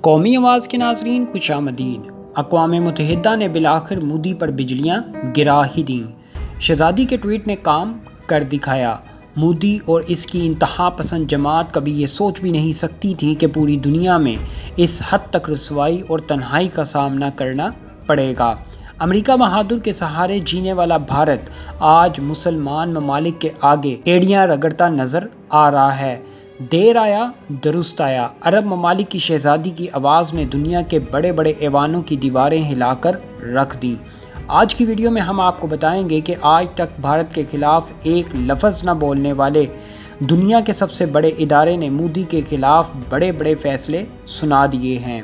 قومی آواز کے ناظرین خوش آمدید۔ اقوام متحدہ نے بالآخر مودی پر بجلیاں گرا ہی دیں۔ شہزادی کے ٹویٹ نے کام کر دکھایا۔ مودی اور اس کی انتہا پسند جماعت کبھی یہ سوچ بھی نہیں سکتی تھی کہ پوری دنیا میں اس حد تک رسوائی اور تنہائی کا سامنا کرنا پڑے گا۔ امریکہ بہادر کے سہارے جینے والا بھارت آج مسلمان ممالک کے آگے ایڑیاں رگڑتا نظر آ رہا ہے۔ دیر آیا درست آیا۔ عرب ممالک کی شہزادی کی آواز نے دنیا کے بڑے بڑے ایوانوں کی دیواریں ہلا کر رکھ دی۔ آج کی ویڈیو میں ہم آپ کو بتائیں گے کہ آج تک بھارت کے خلاف ایک لفظ نہ بولنے والے دنیا کے سب سے بڑے ادارے نے مودی کے خلاف بڑے بڑے فیصلے سنا دیے ہیں۔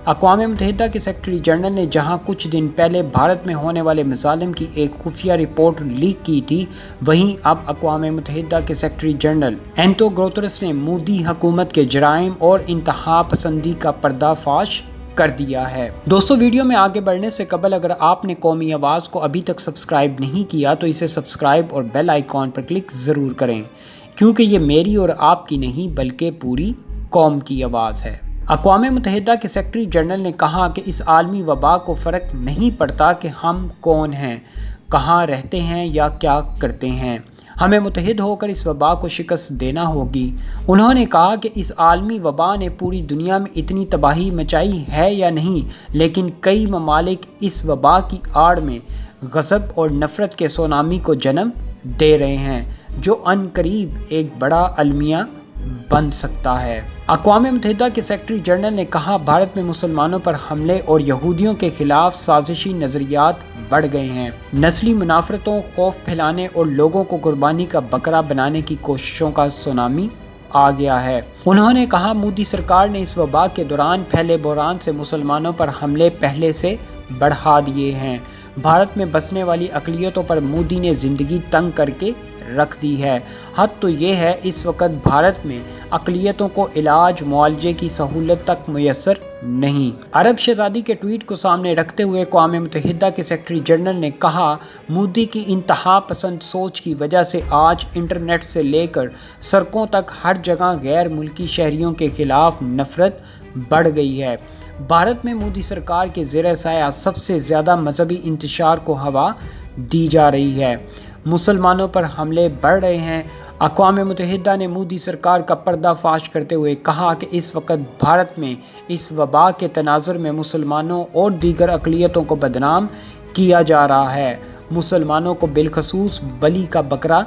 اقوام متحدہ کے سیکرٹری جنرل نے جہاں کچھ دن پہلے بھارت میں ہونے والے مظالم کی ایک خفیہ رپورٹ لیک کی تھی، وہیں اب اقوام متحدہ کے سیکرٹری جنرل اینٹونیو گوتریس نے مودی حکومت کے جرائم اور انتہا پسندی کا پردہ فاش کر دیا ہے۔ دوستو، ویڈیو میں آگے بڑھنے سے قبل اگر آپ نے قومی آواز کو ابھی تک سبسکرائب نہیں کیا تو اسے سبسکرائب اور بیل آئیکن پر کلک ضرور کریں، کیونکہ یہ میری اور آپ کی نہیں بلکہ پوری قوم کی آواز ہے۔ اقوام متحدہ کے سیکرٹری جنرل نے کہا کہ اس عالمی وبا کو فرق نہیں پڑتا کہ ہم کون ہیں، کہاں رہتے ہیں یا کیا کرتے ہیں، ہمیں متحد ہو کر اس وبا کو شکست دینا ہوگی۔ انہوں نے کہا کہ اس عالمی وبا نے پوری دنیا میں اتنی تباہی مچائی ہے یا نہیں، لیکن کئی ممالک اس وبا کی آڑ میں غضب اور نفرت کے سونامی کو جنم دے رہے ہیں، جو عن قریب ایک بڑا المیہ بن سکتا ہے۔ اقوام متحدہ کے سیکرٹری جنرل نے کہا، بھارت میں مسلمانوں پر حملے اور یہودیوں کے خلاف سازشی نظریات بڑھ گئے ہیں۔ نسلی منافرتوں، خوف پھیلانے اور لوگوں کو قربانی کا بکرا بنانے کی کوششوں کا سونامی آ گیا ہے۔ انہوں نے کہا، مودی سرکار نے اس وبا کے دوران پھیلے بحران سے مسلمانوں پر حملے پہلے سے بڑھا دیے ہیں۔ بھارت میں بسنے والی اقلیتوں پر مودی نے زندگی تنگ کر کے رکھ دی ہے۔ حد تو یہ ہے اس وقت بھارت میں اقلیتوں کو علاج معالجے کی سہولت تک میسر نہیں۔ عرب شہزادی کے ٹویٹ کو سامنے رکھتے ہوئے اقوام متحدہ کے سیکرٹری جنرل نے کہا، مودی کی انتہا پسند سوچ کی وجہ سے آج انٹرنیٹ سے لے کر سڑکوں تک ہر جگہ غیر ملکی شہریوں کے خلاف نفرت بڑھ گئی ہے۔ بھارت میں مودی سرکار کے زیر سایہ سب سے زیادہ مذہبی انتشار کو ہوا دی جا رہی ہے۔ مسلمانوں پر حملے بڑھ رہے ہیں۔ اقوام متحدہ نے مودی سرکار کا پردہ فاش کرتے ہوئے کہا کہ اس وقت بھارت میں اس وبا کے تناظر میں مسلمانوں اور دیگر اقلیتوں کو بدنام کیا جا رہا ہے۔ مسلمانوں کو بالخصوص بلی کا بکرا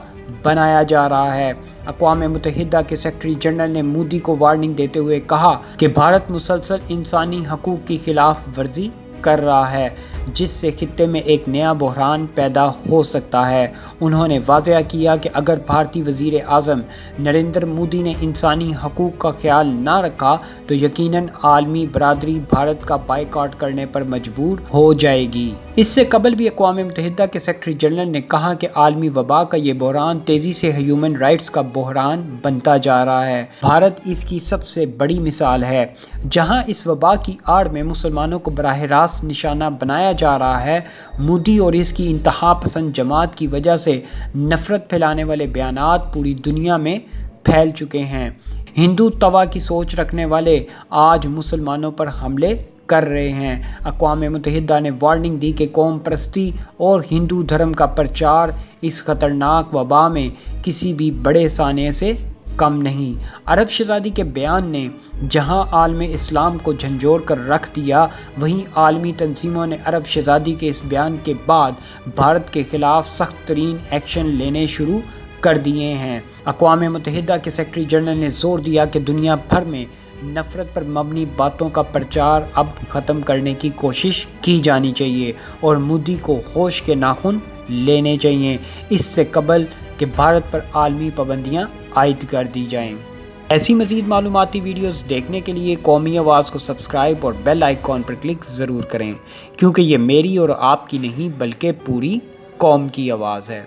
بنایا جا رہا ہے۔ اقوام متحدہ کے سیکرٹری جنرل نے مودی کو وارننگ دیتے ہوئے کہا کہ بھارت مسلسل انسانی حقوق کی خلاف ورزی کر رہا ہے، جس سے خطے میں ایک نیا بحران پیدا ہو سکتا ہے۔ انہوں نے واضح کیا کہ اگر بھارتی وزیر اعظم نریندر مودی نے انسانی حقوق کا خیال نہ رکھا تو یقیناً عالمی برادری بھارت کا بائیکاٹ کرنے پر مجبور ہو جائے گی۔ اس سے قبل بھی اقوام متحدہ کے سیکرٹری جنرل نے کہا کہ عالمی وبا کا یہ بحران تیزی سے ہیومن رائٹس کا بحران بنتا جا رہا ہے۔ بھارت اس کی سب سے بڑی مثال ہے، جہاں اس وبا کی آڑ میں مسلمانوں کو براہ راست نشانہ بنایا جا رہا ہے۔ مودی اور اس کی انتہا پسند جماعت کی وجہ سے نفرت پھیلانے والے بیانات پوری دنیا میں پھیل چکے ہیں۔ ہندوتوا کی سوچ رکھنے والے آج مسلمانوں پر حملے کر رہے ہیں۔ اقوام متحدہ نے وارننگ دی کہ قوم پرستی اور ہندو دھرم کا پرچار اس خطرناک وبا میں کسی بھی بڑے سانحے سے کم نہیں۔ عرب شہزادی کے بیان نے جہاں عالم اسلام کو جھنجھوڑ کر رکھ دیا، وہیں عالمی تنظیموں نے عرب شہزادی کے اس بیان کے بعد بھارت کے خلاف سخت ترین ایکشن لینے شروع کر دیے ہیں۔ اقوام متحدہ کے سیکرٹری جنرل نے زور دیا کہ دنیا بھر میں نفرت پر مبنی باتوں کا پرچار اب ختم کرنے کی کوشش کی جانی چاہیے اور مودی کو ہوش کے ناخن لینے چاہیے، اس سے قبل کہ بھارت پر عالمی پابندیاں عائد کر دی جائیں۔ ایسی مزید معلوماتی ویڈیوز دیکھنے کے لیے قومی آواز کو سبسکرائب اور بیل آئیکن پر کلک ضرور کریں، کیونکہ یہ میری اور آپ کی نہیں بلکہ پوری قوم کی آواز ہے۔